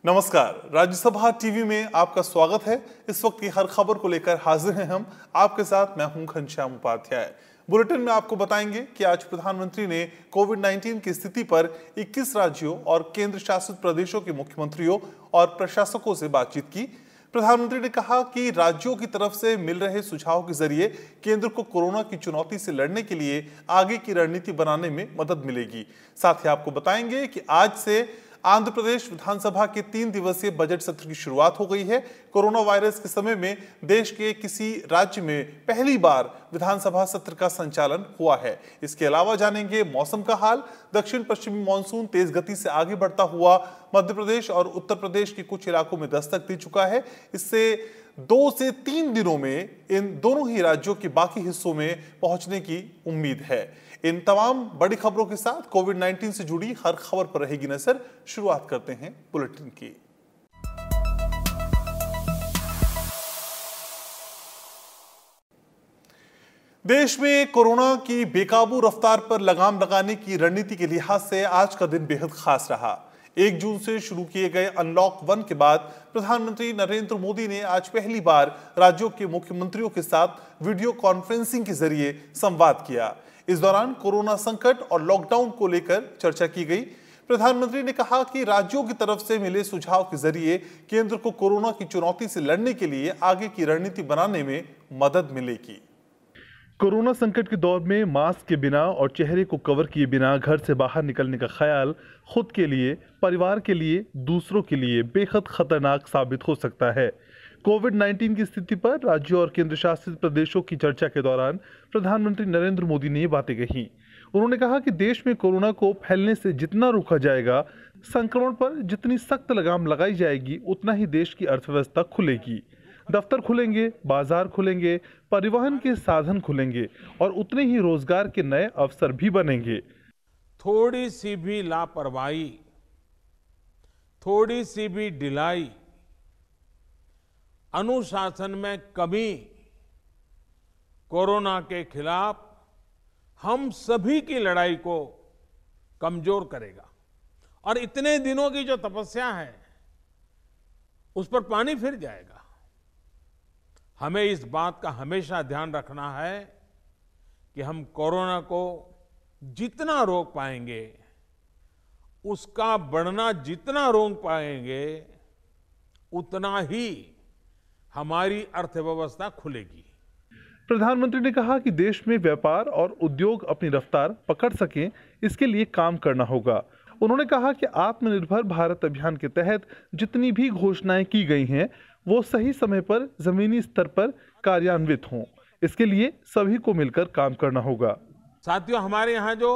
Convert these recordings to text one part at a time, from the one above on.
नमस्कार, राज्यसभा टीवी में आपका स्वागत है। इस वक्त की हर खबर को लेकर हाजिर हैं हम आपके साथ। मैं हूं घनश्याम उपाध्याय। बुलेटिन में आपको बताएंगे कि आज प्रधानमंत्री ने कोविड-19 की स्थिति पर 21 राज्यों और केंद्र शासित प्रदेशों के मुख्यमंत्रियों और प्रशासकों से बातचीत की। प्रधानमंत्री ने कहा कि राज्यों की तरफ से मिल रहे सुझाव के जरिए केंद्र को कोरोना की चुनौती से लड़ने के लिए आगे की रणनीति बनाने में मदद मिलेगी। साथ ही आपको बताएंगे कि आज से आंध्र प्रदेश विधानसभा के 3 दिवसीय बजट सत्र की शुरुआत हो गई है। कोरोना वायरस के समय में देश के किसी राज्य में पहली बार विधानसभा सत्र का संचालन हुआ है। इसके अलावा जानेंगे मौसम का हाल। दक्षिण पश्चिमी मानसून तेज गति से आगे बढ़ता हुआ मध्य प्रदेश और उत्तर प्रदेश के कुछ इलाकों में दस्तक दे चुका है। इससे 2 से 3 दिनों में इन दोनों ही राज्यों के बाकी हिस्सों में पहुंचने की उम्मीद है। इन तमाम बड़ी खबरों के साथ कोविड-19 से जुड़ी हर खबर पर रहेगी नजर। शुरुआत करते हैं बुलेटिन की। देश में कोरोना की बेकाबू रफ्तार पर लगाम लगाने की रणनीति के लिहाज से आज का दिन बेहद खास रहा। 1 जून से शुरू किए गए अनलॉक 1 के बाद प्रधानमंत्री नरेंद्र मोदी ने आज पहली बार राज्यों के मुख्यमंत्रियों के साथ वीडियो कॉन्फ्रेंसिंग के जरिए संवाद किया। इस दौरान कोरोना संकट और लॉकडाउन को लेकर चर्चा की गई। प्रधानमंत्री ने कहा कि राज्यों की तरफ से मिले सुझाव के जरिए केंद्र को कोरोना की चुनौती से लड़ने के लिए आगे की रणनीति बनाने में मदद मिलेगी। कोरोना संकट के दौर में मास्क के बिना और चेहरे को कवर किए बिना घर से बाहर निकलने का ख्याल खुद के लिए, परिवार के लिए, दूसरों के लिए बेहद खतरनाक साबित हो सकता है। कोविड-19 की स्थिति पर राज्यों और केंद्र शासित प्रदेशों की चर्चा के दौरान प्रधानमंत्री नरेंद्र मोदी ने ये बातें कही। उन्होंने कहा कि देश में कोरोना को फैलने से जितना रोका जाएगा, संक्रमण पर जितनी सख्त लगाम लगाई जाएगी, उतना ही देश की अर्थव्यवस्था खुलेगी। दफ्तर खुलेंगे, बाजार खुलेंगे, परिवहन के साधन खुलेंगे और उतने ही रोजगार के नए अवसर भी बनेंगे। थोड़ी सी भी लापरवाही, थोड़ी सी भी ढिलाई, अनुशासन में कमी कोरोना के खिलाफ हम सभी की लड़ाई को कमजोर करेगा और इतने दिनों की जो तपस्या है उस पर पानी फिर जाएगा। हमें इस बात का हमेशा ध्यान रखना है कि हम कोरोना को जितना रोक पाएंगे, उसका बढ़ना जितना रोक पाएंगे, उतना ही हमारी अर्थव्यवस्था खुलेगी। प्रधानमंत्री ने कहा कि देश में व्यापार और उद्योग अपनी रफ्तार पकड़ सकें, इसके लिए काम करना होगा। उन्होंने कहा कि आत्मनिर्भर भारत अभियान के तहत जितनी भी घोषणाएं की गई हैं, वो सही समय पर जमीनी स्तर पर कार्यान्वित हों। इसके लिए सभी को मिलकर काम करना होगा। साथियों, हमारे यहाँ जो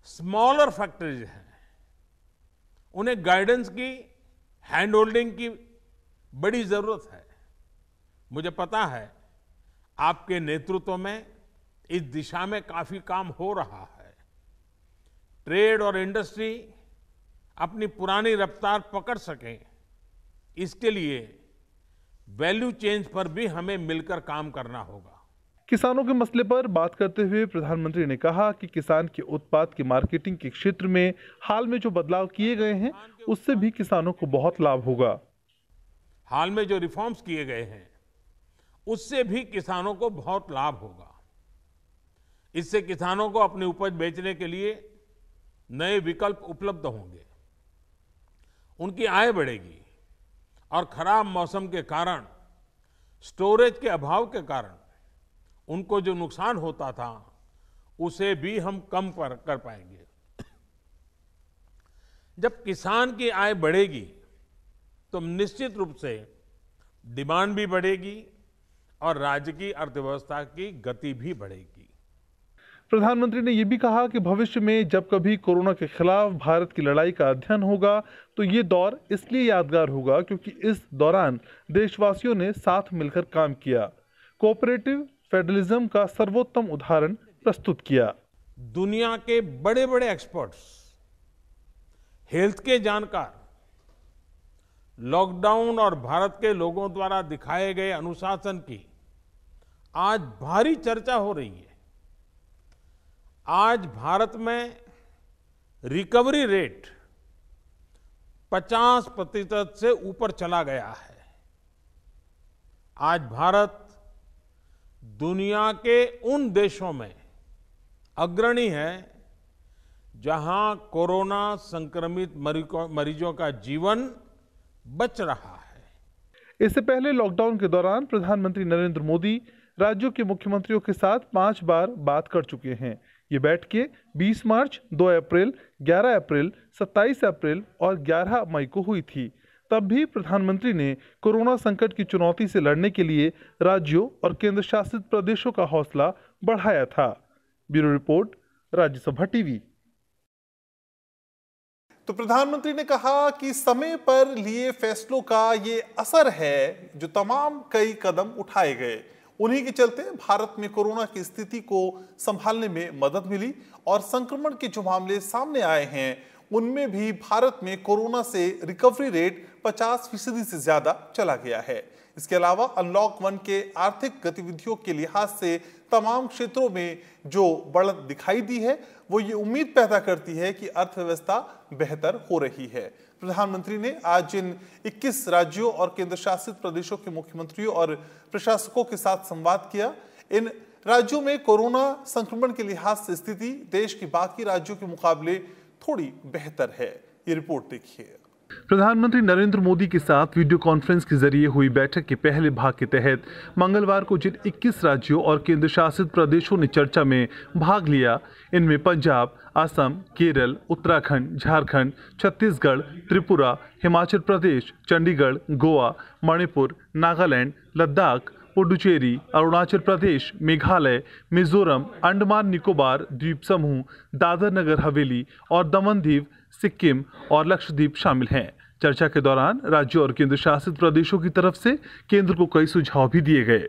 स्मॉलर फैक्ट्रीज हैं, उन्हें गाइडेंस की, हैंड होल्डिंग की बड़ी जरूरत है। मुझे पता है आपके नेतृत्व में इस दिशा में काफी काम हो रहा है। ट्रेड और इंडस्ट्री अपनी पुरानी रफ्तार पकड़ सकें, इसके लिए वैल्यू चेंज पर भी हमें मिलकर काम करना होगा। किसानों के मसले पर बात करते हुए प्रधानमंत्री ने कहा कि किसान के उत्पाद की मार्केटिंग के क्षेत्र में हाल में जो बदलाव किए गए हैं, उससे भी किसानों को बहुत लाभ होगा। हाल में जो रिफॉर्म्स किए गए हैं, उससे भी किसानों को बहुत लाभ होगा। इससे किसानों को अपनी उपज बेचने के लिए नए विकल्प उपलब्ध होंगे, उनकी आय बढ़ेगी और खराब मौसम के कारण, स्टोरेज के अभाव के कारण उनको जो नुकसान होता था, उसे भी हम कम कर पाएंगे। जब किसान की आय बढ़ेगी तो निश्चित रूप से डिमांड भी बढ़ेगी और राज्य की अर्थव्यवस्था की गति भी बढ़ेगी। प्रधानमंत्री ने यह भी कहा कि भविष्य में जब कभी कोरोना के खिलाफ भारत की लड़ाई का अध्ययन होगा, तो ये दौर इसलिए यादगार होगा क्योंकि इस दौरान देशवासियों ने साथ मिलकर काम किया, कोऑपरेटिव फेडरलिज्म का सर्वोत्तम उदाहरण प्रस्तुत किया। दुनिया के बड़े बड़े एक्सपर्ट्स, हेल्थ के जानकार, लॉकडाउन और भारत के लोगों द्वारा दिखाए गए अनुशासन की आज भारी चर्चा हो रही है। आज भारत में रिकवरी रेट 50% से ऊपर चला गया है। आज भारत दुनिया के उन देशों में अग्रणी है जहां कोरोना संक्रमित मरीजों का जीवन बच रहा है। इससे पहले लॉकडाउन के दौरान प्रधानमंत्री नरेंद्र मोदी राज्यों के मुख्यमंत्रियों के साथ 5 बार बात कर चुके हैं। ये बैठकें 20 मार्च, 2 अप्रैल, 11 अप्रैल, 27 अप्रैल और 11 मई को हुई थी। तब भी प्रधानमंत्री ने कोरोना संकट की चुनौती से लड़ने के लिए राज्यों और केंद्र शासित प्रदेशों का हौसला बढ़ाया था। Bureau report, Rajya Sabha TV. तो प्रधानमंत्री ने कहा कि समय पर लिए फैसलों का ये असर है जो तमाम कई कदम उठाए गए, उन्हीं के चलते भारत में कोरोना की स्थिति को संभालने में मदद मिली और संक्रमण के जो मामले सामने आए हैं उनमें भी भारत में कोरोना से रिकवरी रेट 50% से ज्यादा चला गया है। इसके अलावा अनलॉक 1 के आर्थिक गतिविधियों के लिहाज से तमाम क्षेत्रों में जो बढ़त दिखाई दी है वो ये उम्मीद पैदा करती है कि अर्थव्यवस्था बेहतर हो रही है। प्रधानमंत्री ने आज जिन 21 राज्यों और केंद्र शासित प्रदेशों के मुख्यमंत्रियों और प्रशासकों के साथ संवाद किया, इन राज्यों में कोरोना संक्रमण के लिहाज से स्थिति देश के बाकी राज्यों के मुकाबले थोड़ी बेहतर है। ये रिपोर्ट देखिए। प्रधानमंत्री नरेंद्र मोदी के साथ वीडियो कॉन्फ्रेंस के जरिए हुई बैठक के पहले भाग के तहत मंगलवार को जिन 21 राज्यों और केंद्र शासित प्रदेशों ने चर्चा में भाग लिया, इनमें पंजाब, असम, केरल, उत्तराखंड, झारखंड, छत्तीसगढ़, त्रिपुरा, हिमाचल प्रदेश, चंडीगढ़, गोवा, मणिपुर, नागालैंड, लद्दाख, पुडुचेरी, अरुणाचल प्रदेश, मेघालय, मिजोरम, अंडमान निकोबार द्वीप समूह, दादर नगर हवेली और दमन दीव, सिक्किम और लक्षद्वीप शामिल हैं। चर्चा के दौरान राज्यों और केंद्र शासित प्रदेशों की तरफ से केंद्र को कई सुझाव भी दिए गए।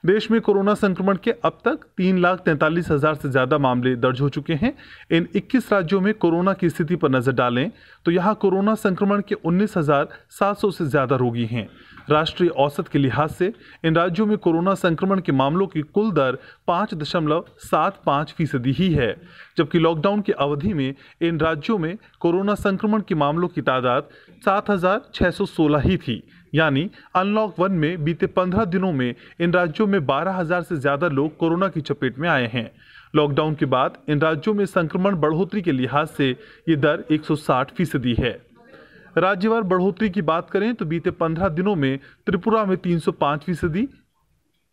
देश में कोरोना संक्रमण के अब तक 3,43,000 से ज्यादा मामले दर्ज हो चुके हैं। इन 21 राज्यों में कोरोना की स्थिति पर नजर डालें तो यहां कोरोना संक्रमण के 19,700 से ज्यादा रोगी हैं। राष्ट्रीय औसत के लिहाज से इन राज्यों में कोरोना संक्रमण के मामलों की कुल दर 5.75% ही है, जबकि लॉकडाउन की अवधि में इन राज्यों में कोरोना संक्रमण के मामलों की तादाद 7,616 ही थी। यानी अनलॉक 1 में बीते 15 दिनों में इन राज्यों में 12,000 से ज्यादा लोग कोरोना की चपेट में आए हैं। लॉकडाउन के बाद इन राज्यों में संक्रमण बढ़ोतरी के लिहाज से ये दर 160% है। राज्यवार बढ़ोतरी की बात करें तो बीते 15 दिनों में त्रिपुरा में 305%,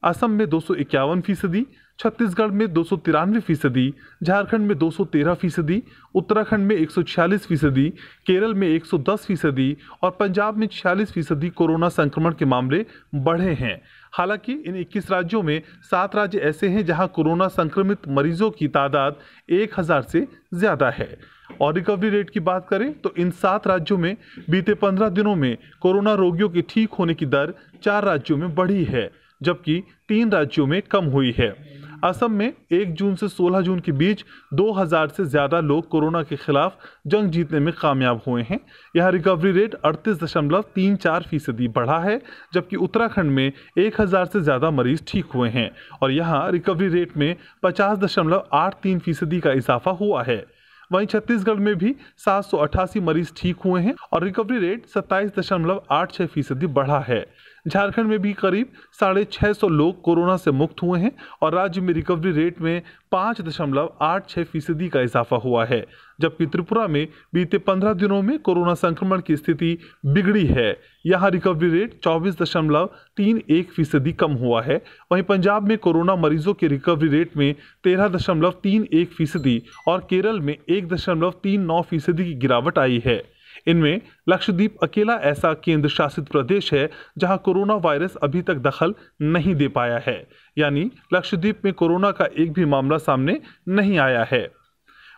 असम में 251%, छत्तीसगढ़ में 293%, झारखंड में 213%, उत्तराखंड में 146%, केरल में 110% और पंजाब में 46% कोरोना संक्रमण के मामले बढ़े हैं। हालांकि इन 21 राज्यों में 7 राज्य ऐसे हैं जहां कोरोना संक्रमित मरीजों की तादाद 1,000 से ज्यादा है। और रिकवरी रेट की बात करें तो इन 7 राज्यों में बीते 15 दिनों में कोरोना रोगियों के ठीक होने की दर 4 राज्यों में बढ़ी है, जबकि 3 राज्यों में कम हुई है। असम में 1 जून से 16 जून के बीच 2,000 से ज्यादा लोग कोरोना के खिलाफ जंग जीतने में कामयाब हुए हैं। यह रिकवरी रेट 38.34% बढ़ा है, जबकि उत्तराखंड में 1,000 से ज्यादा मरीज ठीक हुए हैं और यहाँ रिकवरी रेट में 50.83% का इजाफा हुआ है। वहीं छत्तीसगढ़ में भी 788 मरीज ठीक हुए हैं और रिकवरी रेट 27.86% बढ़ा है। झारखंड में भी करीब 650 लोग कोरोना से मुक्त हुए हैं और राज्य में रिकवरी रेट में 5.86% का इजाफा हुआ है, जबकि त्रिपुरा में बीते 15 दिनों में कोरोना संक्रमण की स्थिति बिगड़ी है। यहाँ रिकवरी रेट 24.31% कम हुआ है। वहीं पंजाब में कोरोना मरीजों के रिकवरी रेट में 13.31% और केरल में 1.39% की गिरावट आई है। इनमें लक्षद्वीप अकेला ऐसा केंद्र शासित प्रदेश है जहां कोरोना वायरस अभी तक दखल नहीं दे पाया है, यानी लक्षद्वीप में कोरोना का एक भी मामला सामने नहीं आया है।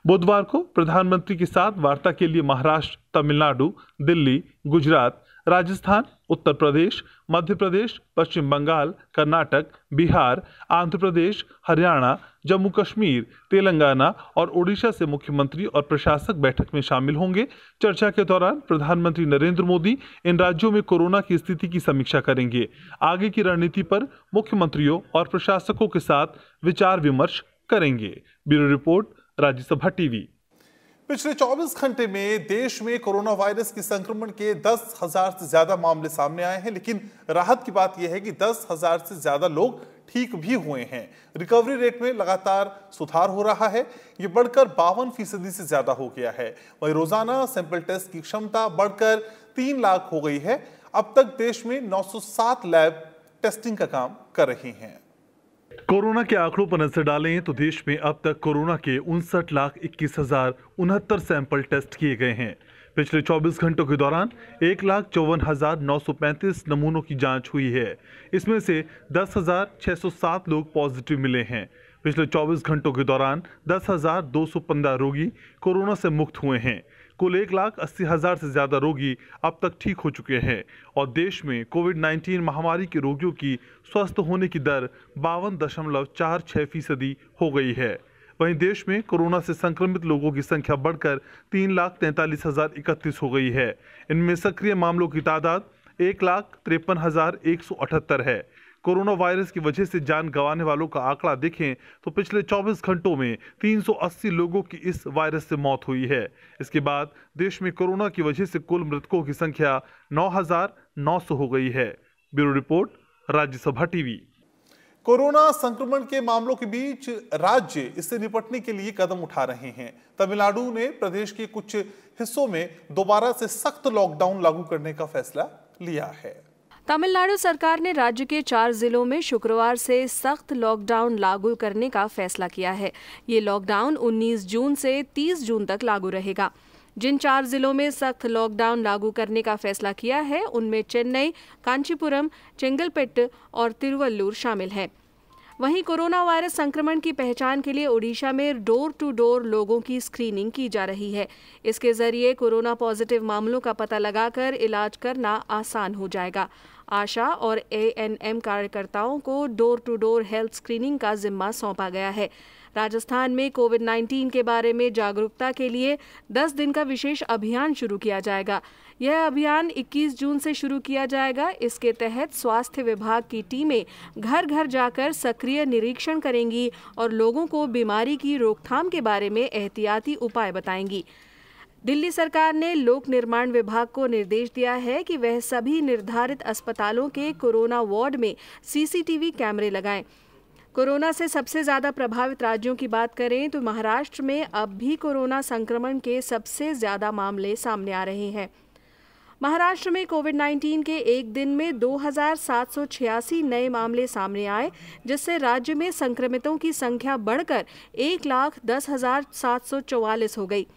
बुधवार को प्रधानमंत्री के साथ वार्ता के लिए महाराष्ट्र, तमिलनाडु, दिल्ली, गुजरात, राजस्थान, उत्तर प्रदेश, मध्य प्रदेश, पश्चिम बंगाल, कर्नाटक, बिहार, आंध्र प्रदेश, हरियाणा, जम्मू कश्मीर, तेलंगाना और ओडिशा से मुख्यमंत्री और प्रशासक बैठक में शामिल होंगे। चर्चा के दौरान प्रधानमंत्री नरेंद्र मोदी इन राज्यों में कोरोना की स्थिति की समीक्षा करेंगे। आगे की रणनीति पर मुख्यमंत्रियों और प्रशासकों के साथ विचार विमर्श करेंगे। Bureau report, Rajya Sabha TV. पिछले 24 घंटे में देश में कोरोना वायरस के संक्रमण के 10,000 से ज्यादा मामले सामने आए हैं, लेकिन राहत की बात यह है कि 10,000 से ज्यादा लोग ठीक भी हुए हैं। रिकवरी रेट में लगातार सुधार हो रहा है, ये बढ़कर 52% से ज्यादा हो गया है। वहीं रोजाना सैंपल टेस्ट की क्षमता बढ़कर 3 लाख हो गई है। अब तक देश में 907 लैब टेस्टिंग का काम कर रही हैं। कोरोना के आंकड़ों पर नजर डालें तो देश में अब तक कोरोना के 59,21,069 सैंपल टेस्ट किए गए हैं। पिछले 24 घंटों के दौरान 1,54,935 नमूनों की जांच हुई है। इसमें से 10,607 लोग पॉजिटिव मिले हैं। पिछले 24 घंटों के दौरान 10,215 रोगी कोरोना से मुक्त हुए हैं। कुल 1,80,000 से ज्यादा रोगी अब तक ठीक हो चुके हैं और देश में कोविड-19 महामारी के रोगियों की स्वस्थ होने की दर 52.46% हो गई है। वहीं देश में कोरोना से संक्रमित लोगों की संख्या बढ़कर 3,43,031 हो गई है। इनमें सक्रिय मामलों की तादाद 1,53,178 है। कोरोना वायरस की वजह से जान गंवाने वालों का आंकड़ा देखें तो पिछले 24 घंटों में 380 लोगों की इस वायरस से मौत हुई है। इसके बाद देश में कोरोना की वजह से कुल मृतकों की संख्या 9,900 हो गई है। Bureau report, Rajya Sabha TV. Corona संक्रमण के मामलों के बीच राज्य इससे निपटने के लिए कदम उठा रहे हैं। तमिलनाडु ने प्रदेश के कुछ हिस्सों में दोबारा से सख्त लॉकडाउन लागू करने का फैसला लिया है। तमिलनाडु सरकार ने राज्य के 4 जिलों में शुक्रवार से सख्त लॉकडाउन लागू करने का फैसला किया है। ये लॉकडाउन 19 जून से 30 जून तक लागू रहेगा। जिन 4 जिलों में सख्त लॉकडाउन लागू करने का फैसला किया है उनमें चेन्नई, कांचीपुरम, चेंगलपेट्टु और तिरुवल्लुर शामिल हैं। वहीं कोरोना वायरस संक्रमण की पहचान के लिए ओडिशा में डोर टू डोर लोगों की स्क्रीनिंग की जा रही है। इसके जरिए कोरोना पॉजिटिव मामलों का पता लगाकर इलाज करना आसान हो जाएगा। आशा और ANM कार्यकर्ताओं को door to door health screening का जिम्मा सौंपा गया है। राजस्थान में कोविड-19 के बारे में जागरूकता के लिए 10 दिन का विशेष अभियान शुरू किया जाएगा। यह अभियान 21 जून से शुरू किया जाएगा। इसके तहत स्वास्थ्य विभाग की टीमें घर घर जाकर सक्रिय निरीक्षण करेंगी और लोगों को बीमारी की रोकथाम के बारे में एहतियाती उपाय बताएंगी। दिल्ली सरकार ने लोक निर्माण विभाग को निर्देश दिया है कि वह सभी निर्धारित अस्पतालों के कोरोना वार्ड में CCTV कैमरे लगाएं। कोरोना से सबसे ज्यादा प्रभावित राज्यों की बात करें तो महाराष्ट्र में अब भी कोरोना संक्रमण के सबसे ज्यादा मामले सामने आ रहे हैं। महाराष्ट्र में कोविड-19 के एक दिन में 2,786 नए मामले सामने आए, जिससे राज्य में संक्रमितों की संख्या बढ़कर 1,10,744 हो गई।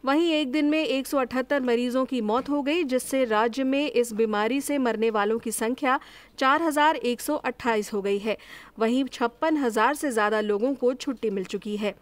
वहीं एक दिन में 178 मरीजों की मौत हो गई, जिससे राज्य में इस बीमारी से मरने वालों की संख्या 4,128 हो गई है। वहीं 56,000 से ज्यादा लोगों को छुट्टी मिल चुकी है।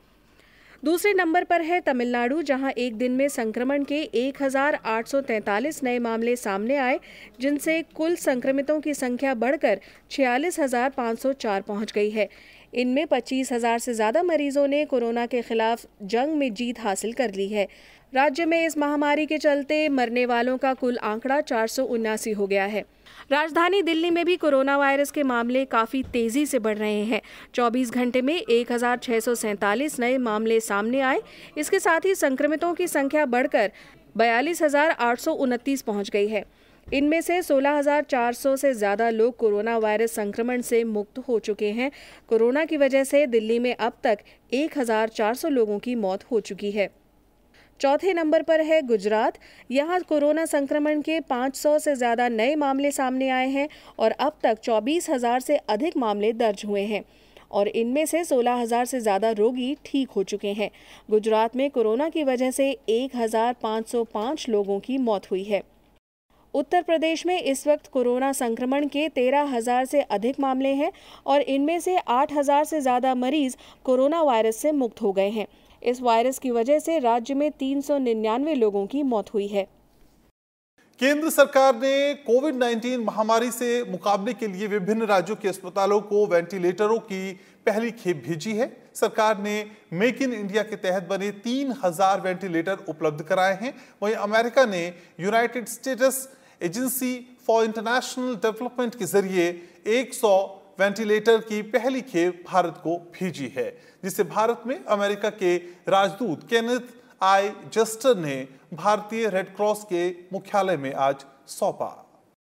दूसरे नंबर पर है तमिलनाडु, जहां एक दिन में संक्रमण के 1,843 नए मामले सामने आए, जिनसे कुल संक्रमितों की संख्या बढ़कर 46,504 पहुंच गई है। इनमें 25,000 से ज्यादा मरीजों ने कोरोना के खिलाफ जंग में जीत हासिल कर ली है। राज्य में इस महामारी के चलते मरने वालों का कुल आंकड़ा 479 हो गया है। राजधानी दिल्ली में भी कोरोना वायरस के मामले काफी तेजी से बढ़ रहे हैं। 24 घंटे में 1,647 नए मामले सामने आए। इसके साथ ही संक्रमितों की संख्या बढ़कर 42,829 पहुंच गई है। इनमें से 16,400 से ज्यादा लोग कोरोना वायरस संक्रमण से मुक्त हो चुके हैं। कोरोना की वजह से दिल्ली में अब तक 1,400 लोगों की मौत हो चुकी है। चौथे नंबर पर है गुजरात। यहां कोरोना संक्रमण के 500 से ज्यादा नए मामले सामने आए हैं और अब तक 24,000 से अधिक मामले दर्ज हुए हैं और इनमें से 16,000 से ज्यादा रोगी ठीक हो चुके हैं। गुजरात में कोरोना की वजह से 1,505 लोगों की मौत हुई है। उत्तर प्रदेश में इस वक्त कोरोना संक्रमण के 13,000 से अधिक मामले हैं और इनमें से 8,000 से ज्यादा मरीज कोरोना वायरस से मुक्त हो गए हैं। इस वायरस की वजह से राज्य में 399 लोगों की मौत हुई है। केंद्र सरकार ने कोविड-19 महामारी से मुकाबले के लिए विभिन्न राज्यों के अस्पतालों को वेंटिलेटरों की पहली खेप भेजी है। सरकार ने मेक इन इंडिया के तहत बने 3,000 वेंटिलेटर उपलब्ध कराए हैं। वहीं अमेरिका ने United states agency for international development के जरिए 100 वेंटिलेटर की पहली खेप भारत को भेजी है, जिसे भारत में अमेरिका के राजदूत केनेथ आई जस्टर ने भारतीय रेड क्रॉस के मुख्यालय में आज सौंपा।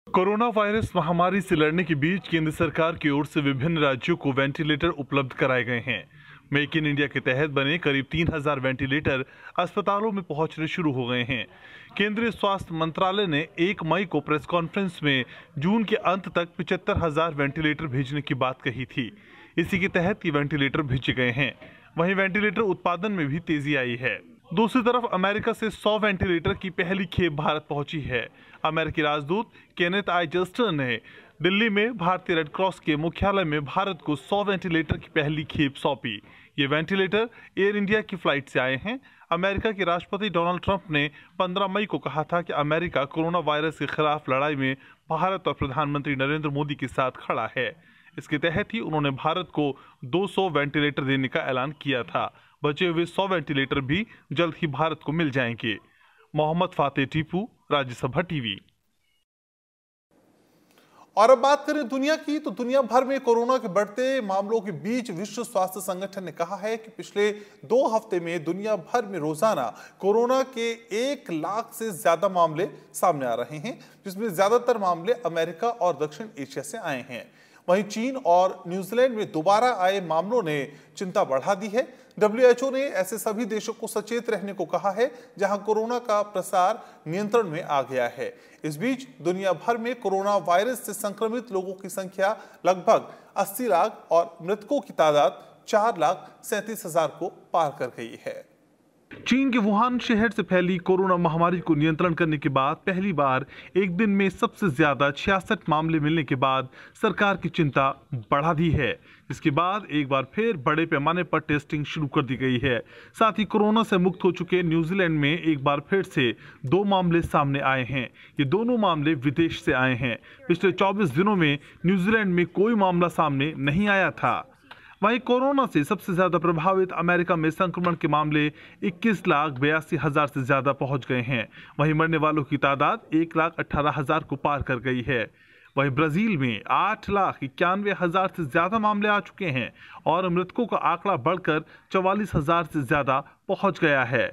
कोरोना वायरस महामारी से लड़ने के बीच केंद्र सरकार की ओर से विभिन्न राज्यों को वेंटिलेटर उपलब्ध कराए गए हैं। मेक इन इंडिया के तहत बने करीब 3000 वेंटिलेटर अस्पतालों में पहुंचने शुरू हो गए हैं। केंद्रीय स्वास्थ्य मंत्रालय ने 1 मई को प्रेस कॉन्फ्रेंस में जून के अंत तक 75,000 वेंटिलेटर भेजने की बात कही थी। इसी के तहत ये वेंटिलेटर भेजे गए हैं। वहीं वेंटिलेटर उत्पादन में भी तेजी आई है। दूसरी तरफ अमेरिका से 100 वेंटिलेटर की पहली खेप भारत पहुंची है। अमेरिकी राजदूत केनेथ आई जस्टर ने दिल्ली में भारतीय रेड क्रॉस के मुख्यालय में भारत को 100 वेंटिलेटर की पहली खेप सौंपी। ये वेंटिलेटर एयर इंडिया की फ्लाइट से आए हैं। अमेरिका के राष्ट्रपति डोनाल्ड ट्रंप ने 15 मई को कहा था कि अमेरिका कोरोना वायरस के खिलाफ लड़ाई में भारत और प्रधानमंत्री नरेंद्र मोदी के साथ खड़ा है। इसके तहत ही उन्होंने भारत को 200 वेंटिलेटर देने का ऐलान किया था। बचे हुए 100 वेंटिलेटर भी जल्द ही भारत को मिल जाएंगे। मोहम्मद फातेह टीपू, राज्यसभा टीवी। और अब बात करें दुनिया की, तो दुनिया भर में कोरोना के बढ़ते मामलों के बीच विश्व स्वास्थ्य संगठन ने कहा है कि पिछले 2 हफ्ते में दुनिया भर में रोजाना कोरोना के 1 लाख से ज्यादा मामले सामने आ रहे हैं, जिसमें ज्यादातर मामले अमेरिका और दक्षिण एशिया से आए हैं। वहीं चीन और न्यूजीलैंड में दोबारा आए मामलों ने चिंता बढ़ा दी है। WHO ने ऐसे सभी देशों को सचेत रहने को कहा है जहां कोरोना का प्रसार नियंत्रण में आ गया है। इस बीच दुनिया भर में कोरोना वायरस से संक्रमित लोगों की संख्या लगभग 80 लाख और मृतकों की तादाद 4,37,000 को पार कर गई है। चीन के वुहान शहर से फैली कोरोना महामारी को नियंत्रण करने के बाद पहली बार एक दिन में सबसे ज्यादा 66 मामले मिलने के बाद सरकार की चिंता बढ़ा दी है। इसके बाद एक बार फिर बड़े पैमाने पर टेस्टिंग शुरू कर दी गई है। साथ ही कोरोना से मुक्त हो चुके न्यूजीलैंड में एक बार फिर से 2 मामले सामने आए हैं। ये दोनों मामले विदेश से आए हैं। पिछले 24 दिनों में न्यूजीलैंड में कोई मामला सामने नहीं आया था। वहीं कोरोना से सबसे ज्यादा प्रभावित अमेरिका में संक्रमण के मामले 21,82,000 से ज्यादा पहुंच गए हैं। वहीं मरने वालों की तादाद 1,18,000 को पार कर गई है। वहीं ब्राजील में 8,91,000 से ज्यादा मामले आ चुके हैं और मृतकों का आंकड़ा बढ़कर 44,000 से ज्यादा पहुंच गया है।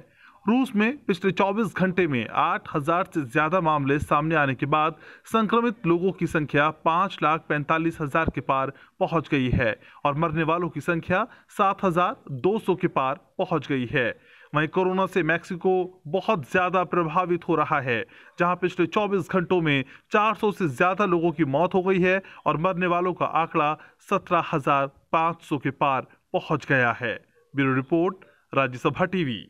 रूस में पिछले 24 घंटे में 8,000 से ज्यादा मामले सामने आने के बाद संक्रमित लोगों की संख्या 5,45,000 के पार पहुंच गई है और मरने वालों की संख्या 7,200 के पार पहुंच गई है। वहीं कोरोना से मैक्सिको बहुत ज्यादा प्रभावित हो रहा है, जहां पिछले 24 घंटों में 400 से ज्यादा लोगों की मौत हो गई है और मरने वालों का आंकड़ा 17,500 के पार पहुंच गया है। Bureau report, Rajya Sabha TV.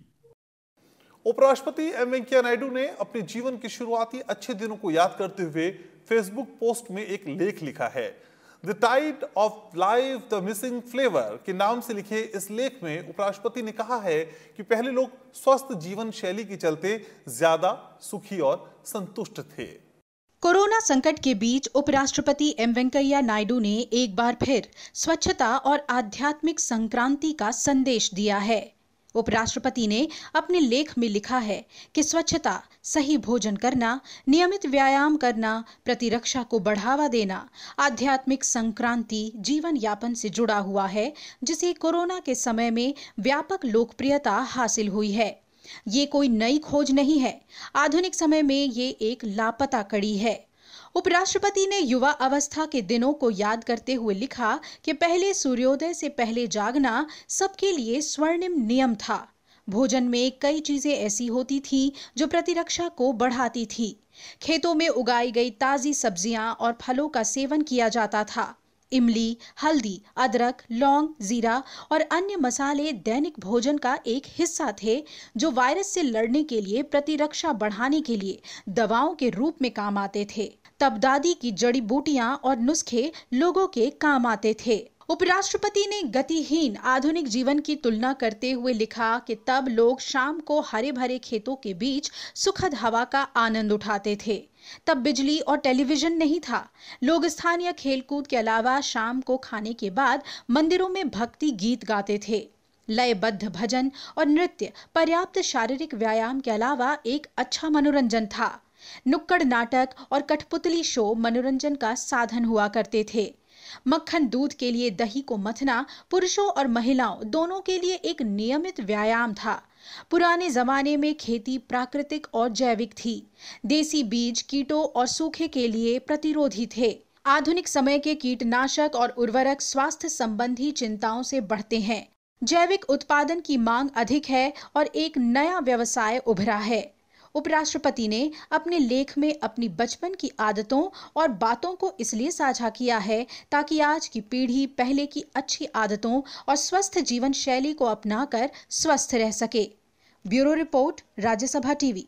उपराष्ट्रपति एम वेंकैया नायडू ने अपने जीवन के शुरुआती अच्छे दिनों को याद करते हुए फेसबुक पोस्ट में एक लेख लिखा है। The tide of life, the missing flavour के नाम से लिखे इस लेख में उपराष्ट्रपति ने कहा है कि पहले लोग स्वस्थ जीवन शैली के चलते ज्यादा सुखी और संतुष्ट थे। कोरोना संकट के बीच उपराष्ट्रपति एम वेंकैया नायडू ने एक बार फिर स्वच्छता और आध्यात्मिक संक्रांति का संदेश दिया है। उपराष्ट्रपति ने अपने लेख में लिखा है कि स्वच्छता, सही भोजन करना, नियमित व्यायाम करना, प्रतिरक्षा को बढ़ावा देना, आध्यात्मिक संक्रांति जीवन यापन से जुड़ा हुआ है, जिसे कोरोना के समय में व्यापक लोकप्रियता हासिल हुई है। ये कोई नई खोज नहीं है। आधुनिक समय में ये एक लापता कड़ी है। उपराष्ट्रपति ने युवा अवस्था के दिनों को याद करते हुए लिखा कि पहले सूर्योदय से पहले जागना सबके लिए स्वर्णिम नियम था। भोजन में कई चीजें ऐसी होती थी जो प्रतिरक्षा को बढ़ाती थी। खेतों में उगाई गई ताजी सब्जियां और फलों का सेवन किया जाता था। इमली, हल्दी, अदरक, लौंग, जीरा और अन्य मसाले दैनिक भोजन का एक हिस्सा थे, जो वायरस से लड़ने के लिए प्रतिरक्षा बढ़ाने के लिए दवाओं के रूप में काम आते थे। तब दादी की जड़ी बूटियां और नुस्खे लोगों के काम आते थे। उपराष्ट्रपति ने गतिहीन आधुनिक जीवन की तुलना करते हुए लिखा कि तब लोग शाम को हरे भरे खेतों के बीच सुखद हवा का आनंद उठाते थे। तब बिजली और टेलीविजन नहीं था। लोग स्थानीय खेलकूद के अलावा शाम को खाने के बाद मंदिरों में भक्ति गीत गाते थे। लयबद्ध भजन और नृत्य पर्याप्त शारीरिक व्यायाम के अलावा एक अच्छा मनोरंजन था। नुक्कड़ नाटक और कठपुतली शो मनोरंजन का साधन हुआ करते थे। मक्खन दूध के लिए दही को मथना पुरुषों और महिलाओं दोनों के लिए एक नियमित व्यायाम था। पुराने जमाने में खेती प्राकृतिक और जैविक थी। देसी बीज कीटों और सूखे के लिए प्रतिरोधी थे। आधुनिक समय के कीटनाशक और उर्वरक स्वास्थ्य संबंधी चिंताओं से बढ़ते हैं। जैविक उत्पादन की मांग अधिक है और एक नया व्यवसाय उभरा है। उपराष्ट्रपति ने अपने लेख में अपनी बचपन की आदतों और बातों को इसलिए साझा किया है ताकि आज की पीढ़ी पहले की अच्छी आदतों और स्वस्थ जीवन शैली को अपनाकर स्वस्थ रह सके। Bureau report, Rajya Sabha TV.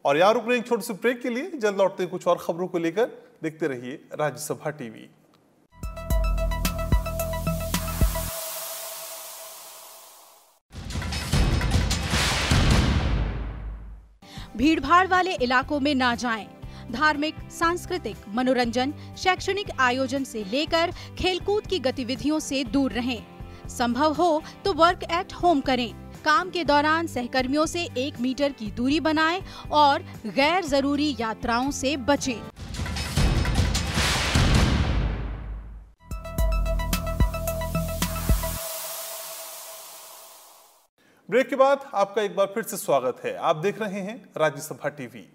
और यार रुक रहे एक छोटे से ब्रेक के लिए, जल्द लौटते हैं कुछ और खबरों को लेकर। देखते रहिए राज्यसभा टीवी। भीड़भाड़ वाले इलाकों में ना जाएं। धार्मिक, सांस्कृतिक, मनोरंजन, शैक्षणिक आयोजन से लेकर खेलकूद की गतिविधियों से दूर रहें। संभव हो तो वर्क एट होम करें। काम के दौरान सहकर्मियों से 1 मीटर की दूरी बनाएं और गैर जरूरी यात्राओं से बचें। ब्रेक के बाद आपका एक बार फिर से स्वागत है। आप देख रहे हैं राज्यसभा टीवी।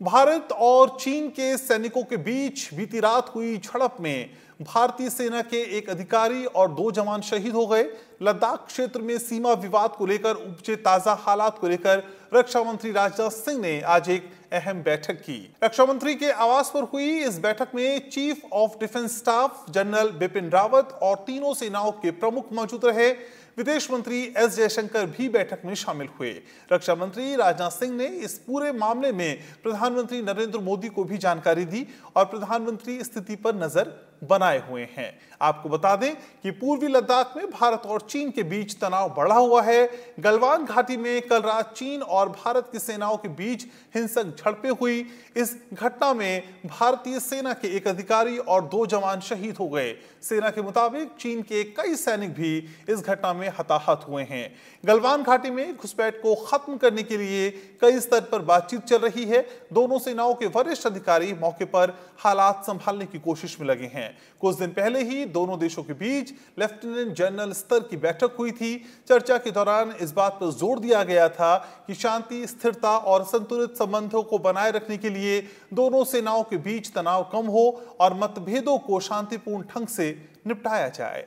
भारत और चीन के सैनिकों के बीच बीती रात हुई झड़प में भारतीय सेना के एक अधिकारी और 2 जवान शहीद हो गए। लद्दाख क्षेत्र में सीमा विवाद को लेकर उपजे ताजा हालात को लेकर रक्षा मंत्री राजनाथ सिंह ने आज एक अहम बैठक की। रक्षा मंत्री के आवास पर हुई इस बैठक में chief of defence staff general Bipin Rawat और तीनों सेनाओं के प्रमुख मौजूद रहे। विदेश मंत्री एस जयशंकर भी बैठक में शामिल हुए। रक्षा मंत्री राजनाथ सिंह ने इस पूरे मामले में प्रधानमंत्री नरेंद्र मोदी को भी जानकारी दी और प्रधानमंत्री स्थिति पर नजर बनाए हुए हैं। आपको बता दें कि पूर्वी लद्दाख में भारत और चीन के बीच तनाव बढ़ा हुआ है। गलवान घाटी में कल रात चीन और भारत की सेनाओं के बीच हिंसक झड़पें हुई। इस घटना में भारतीय सेना के एक अधिकारी और 2 जवान शहीद हो गए। सेना के मुताबिक चीन के कई सैनिक भी इस घटना में हताहत हुए हैं। गलवान घाटी में घुसपैठ को खत्म करने के लिए कई स्तर पर बातचीत चल रही है। दोनों सेनाओं के वरिष्ठ अधिकारी मौके पर हालात संभालने की कोशिश में लगे हैं। कुछ दिन पहले ही दोनों देशों के बीच लेफ्टिनेंट जनरल स्तर की बैठक हुई थी। चर्चा के दौरान इस बात पर जोर दिया गया था कि शांति, स्थिरता और संतुलित संबंधों को बनाए रखने के लिए दोनों सेनाओं के बीच तनाव कम हो और मतभेदों को शांतिपूर्ण ढंग से निपटाया जाए।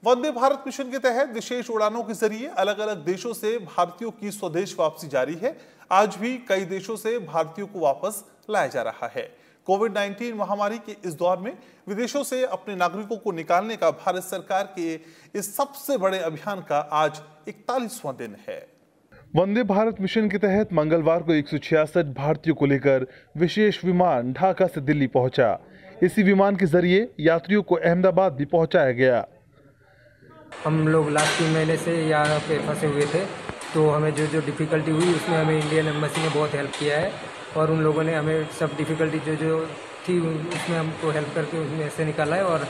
वंदे भारत मिशन के तहत विशेष उड़ानों के जरिए अलग अलग देशों से भारतीयों की स्वदेश वापसी जारी है। आज भी कई देशों से भारतीयों को वापस लाया जा रहा है। कोविड-19 महामारी के इस दौर में विदेशों से अपने नागरिकों को निकालने का भारत सरकार के इस सबसे बड़े अभियान का आज 41वां दिन है। वंदे भारत मिशन के तहत मंगलवार को 166 भारतीयों को लेकर विशेष विमान ढाका से दिल्ली पहुंचा। इसी विमान के जरिए यात्रियों को अहमदाबाद भी पहुंचाया गया। हम लोग लास्ट 3 महीने से यहाँ पे फंसे हुए थे, तो हमें जो डिफ़िकल्टी हुई उसमें हमें इंडियन एम्बेसी ने बहुत हेल्प किया है और उन लोगों ने हमें सब डिफ़िकल्टी जो थी उसमें हमको हेल्प करके उसमें से निकाला है। और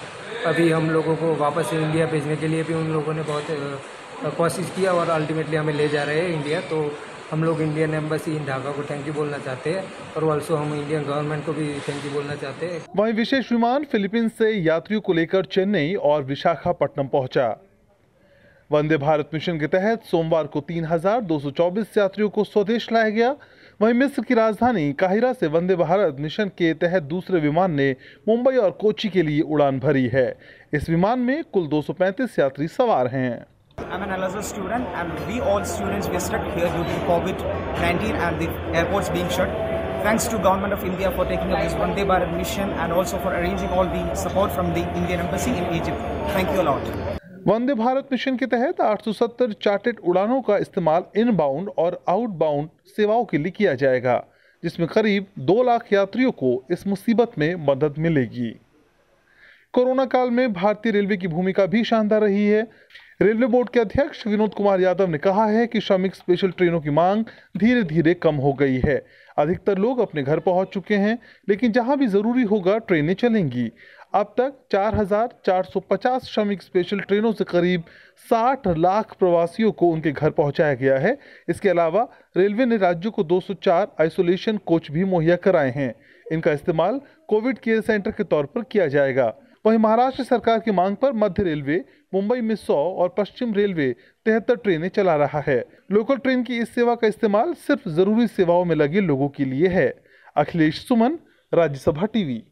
अभी हम लोगों को वापस इंडिया भेजने के लिए भी उन लोगों ने बहुत कोशिश किया और अल्टीमेटली हमें ले जा रहे हैं इंडिया। तो हम लोग इंडियन एम्बेसी इन ढाका को थैंक यू बोलना चाहते हैं और ऑल्सो हम इंडियन गवर्नमेंट को भी थैंक यू बोलना चाहते हैं। वहीं विशेष विमान फिलीपींस से यात्रियों को लेकर चेन्नई और विशाखापट्टनम पहुंचा। वंदे भारत मिशन के तहत सोमवार को 3224 यात्रियों को स्वदेश लाया गया। वहीं मिस्र की राजधानी काहिरा से वंदे भारत मिशन के तहत दूसरे विमान ने मुंबई और कोच्चि के लिए उड़ान भरी है। इस विमान में कुल 235 यात्री सवार हैं। I'm an Al-Azhar student and we all students were stuck here due to COVID-19 and the airports being shut. Thanks to Government of India for taking up this Vande Bharat mission and also for arranging all the support from the Indian Embassy in Egypt. Thank you a lot. Vande Bharat mission के तहत 870 chartered उड़ानों का इस्तेमाल inbound और outbound सेवाओं के लिए किया जाएगा, जिसमें करीब 2 लाख यात्रियों को इस मुसीबत में मदद मिलेगी। कोरोना काल में भारतीय रेलवे की भूमिका भी शानदार रही है। रेलवे बोर्ड के अध्यक्ष विनोद कुमार यादव ने कहा है कि श्रमिक स्पेशल ट्रेनों की मांग धीरे धीरे कम हो गई है। अधिकतर लोग अपने घर पहुंच चुके हैं, लेकिन जहां भी जरूरी होगा ट्रेनें चलेंगी। अब तक 4,450 श्रमिक स्पेशल ट्रेनों से करीब 60 लाख प्रवासियों को उनके घर पहुंचाया गया है। इसके अलावा रेलवे ने राज्यों को 204 आइसोलेशन कोच भी मुहैया कराए हैं। इनका इस्तेमाल कोविड केयर सेंटर के तौर पर किया जाएगा। वहीं महाराष्ट्र सरकार की मांग पर मध्य रेलवे मुंबई में 100 और पश्चिम रेलवे 73 ट्रेनें चला रहा है। लोकल ट्रेन की इस सेवा का इस्तेमाल सिर्फ जरूरी सेवाओं में लगे लोगों के लिए है। अखिलेश सुमन, राज्यसभा टीवी।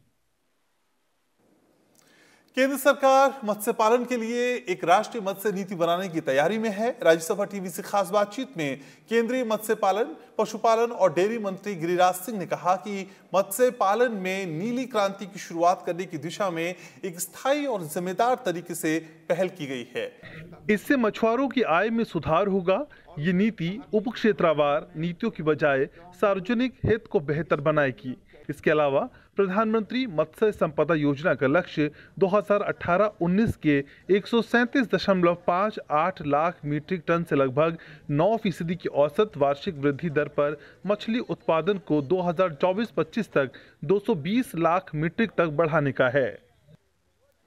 केंद्र सरकार मत्स्य पालन के लिए एक राष्ट्रीय मत्स्य नीति बनाने की तैयारी में है। राज्यसभा टीवी से खास बातचीत में केंद्रीय मत्स्य पालन, पशुपालन और डेयरी मंत्री गिरिराज सिंह ने कहा कि मत्स्य पालन में नीली क्रांति की शुरुआत करने की दिशा में एक स्थायी और जिम्मेदार तरीके से पहल की गई है। इससे मछुआरों की आय में सुधार होगा। ये नीति उपक्षेत्रवार नीतियों की बजाय सार्वजनिक हित को बेहतर बनाएगी। इसके अलावा प्रधानमंत्री मत्स्य संपदा योजना का लक्ष्य 2018-19 के 137.58 लाख मीट्रिक टन से लगभग 9% की औसत वार्षिक वृद्धि दर पर मछली उत्पादन को 2024-25 तक 220 लाख मीट्रिक तक बढ़ाने का है।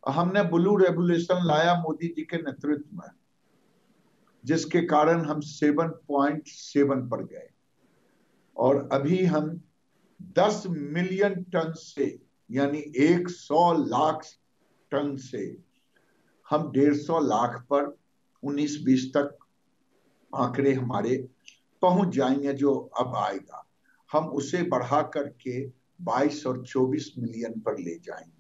हमने ब्लू रेवोल्यूशन लाया मोदी जी के नेतृत्व में, जिसके कारण हम 7.7 पर गए और अभी हम 10 मिलियन टन से यानी 100 लाख टन से हम 150 लाख पर 19-20 तक आंकड़े हमारे पहुंच जाएंगे। जो अब आएगा हम उसे बढ़ा करके 22 और 24 मिलियन पर ले जाएंगे।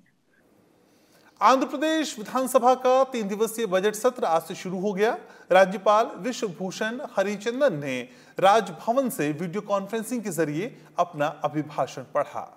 आंध्र प्रदेश विधानसभा का 3 दिवसीय बजट सत्र आज से शुरू हो गया। राज्यपाल विश्वभूषण हरिचंदन ने राजभवन से वीडियो कॉन्फ्रेंसिंग के जरिए अपना अभिभाषण पढ़ा।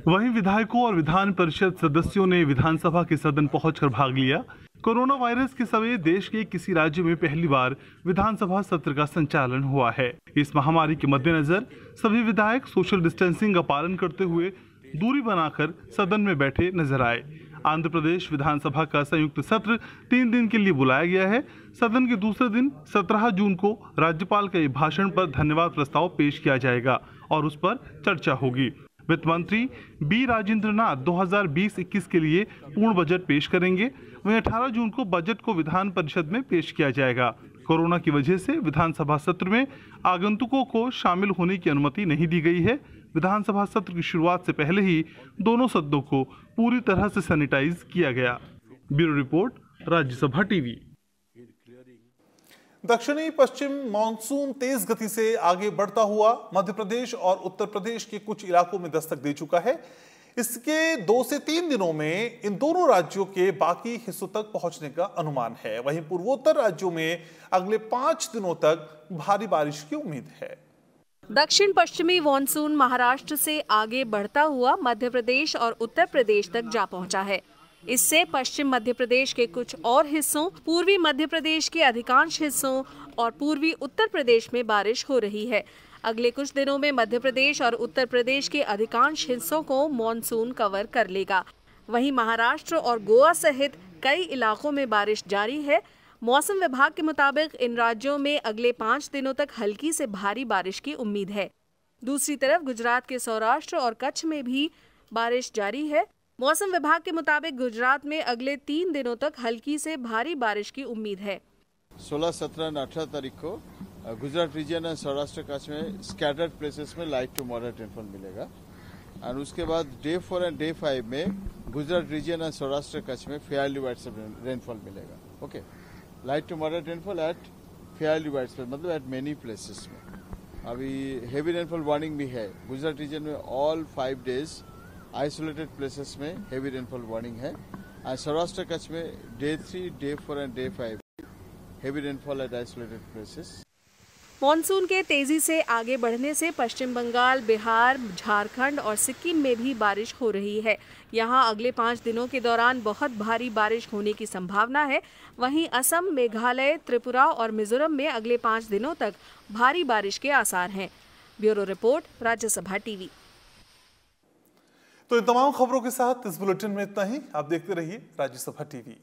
वहीं विधायकों और विधान परिषद सदस्यों ने विधानसभा के सदन पहुंचकर भाग लिया। कोरोना वायरस के समय देश के किसी राज्य में पहली बार विधानसभा सत्र का संचालन हुआ है। इस महामारी के मद्देनजर सभी विधायक सोशल डिस्टेंसिंग का पालन करते हुए दूरी बनाकर सदन में बैठे नजर आए। आंध्र प्रदेश विधानसभा का संयुक्त सत्र 3 दिन के लिए बुलाया गया है। सदन के दूसरे दिन 17 जून को राज्यपाल के भाषण पर धन्यवाद प्रस्ताव पेश किया जाएगा और उस पर चर्चा होगी। वित्त मंत्री बी राजेंद्र नाथ 2020-21 के लिए पूर्ण बजट पेश करेंगे। वहीं 18 जून को बजट को विधान परिषद में पेश किया जाएगा। कोरोना की वजह से विधानसभा सत्र में आगंतुकों को शामिल होने की अनुमति नहीं दी गई है। विधानसभा सत्र की शुरुआत से पहले ही दोनों सदनों को पूरी तरह से सैनिटाइज किया गया। Bureau report, Rajya Sabha TV. दक्षिणी पश्चिम मानसून तेज गति से आगे बढ़ता हुआ मध्य प्रदेश और उत्तर प्रदेश के कुछ इलाकों में दस्तक दे चुका है। इसके 2 से 3 दिनों में इन दोनों राज्यों के बाकी हिस्सों तक पहुंचने का अनुमान है। वहीं पूर्वोत्तर राज्यों में अगले 5 दिनों तक भारी बारिश की उम्मीद है। दक्षिण पश्चिमी मानसून महाराष्ट्र से आगे बढ़ता हुआ मध्य प्रदेश और उत्तर प्रदेश तक जा पहुंचा है। इससे पश्चिम मध्य प्रदेश के कुछ और हिस्सों, पूर्वी मध्य प्रदेश के अधिकांश हिस्सों और पूर्वी उत्तर प्रदेश में बारिश हो रही है। अगले कुछ दिनों में मध्य प्रदेश और उत्तर प्रदेश के अधिकांश हिस्सों को मॉनसून कवर कर लेगा। वहीं महाराष्ट्र और गोवा सहित कई इलाकों में बारिश जारी है। मौसम विभाग के मुताबिक इन राज्यों में अगले 5 दिनों तक हल्की से भारी बारिश की उम्मीद है। दूसरी तरफ गुजरात के सौराष्ट्र और कच्छ में भी बारिश जारी है। मौसम विभाग के मुताबिक गुजरात में अगले 3 दिनों तक हल्की से भारी बारिश की उम्मीद है। 16, 17 और 18 तारीख को गुजरात रीजन और सौराष्ट्र कच्छ में स्कैटर्ड प्लेसेस में लाइट टू मॉडरेट रेनफॉल मिलेगा और उसके बाद डे 4 और डे 5 में गुजरात रीजन और सौराष्ट्र कच्छ में फेयरली वाइडस्प्रेड रेनफॉल मिलेगा। Okay, light to moderate rainfall at fairly widespread मतलब एट मेनी प्लेसेस में। अभी हेवी रेनफॉल वार्निंग भी है गुजरात रीजन में। ऑल 5 डेज आइसोलेटेड प्लेसेस में हेवी रेनफॉल वार्निंग है और सौराष्ट्र कच्छ में day 3, day 4 and day 5 heavy rainfall at isolated places. Monsoon के तेजी से आगे बढ़ने से पश्चिम बंगाल, बिहार, झारखंड और सिक्किम में भी बारिश हो रही है। यहां अगले 5 दिनों के दौरान बहुत भारी बारिश होने की संभावना है। वहीं असम, मेघालय, त्रिपुरा और मिजोरम में अगले 5 दिनों तक भारी बारिश के आसार हैं। Bureau report, Rajya Sabha TV. तो इन तमाम खबरों के साथ इस बुलेटिन में इतना ही। आप देखते रहिए राज्यसभा टीवी।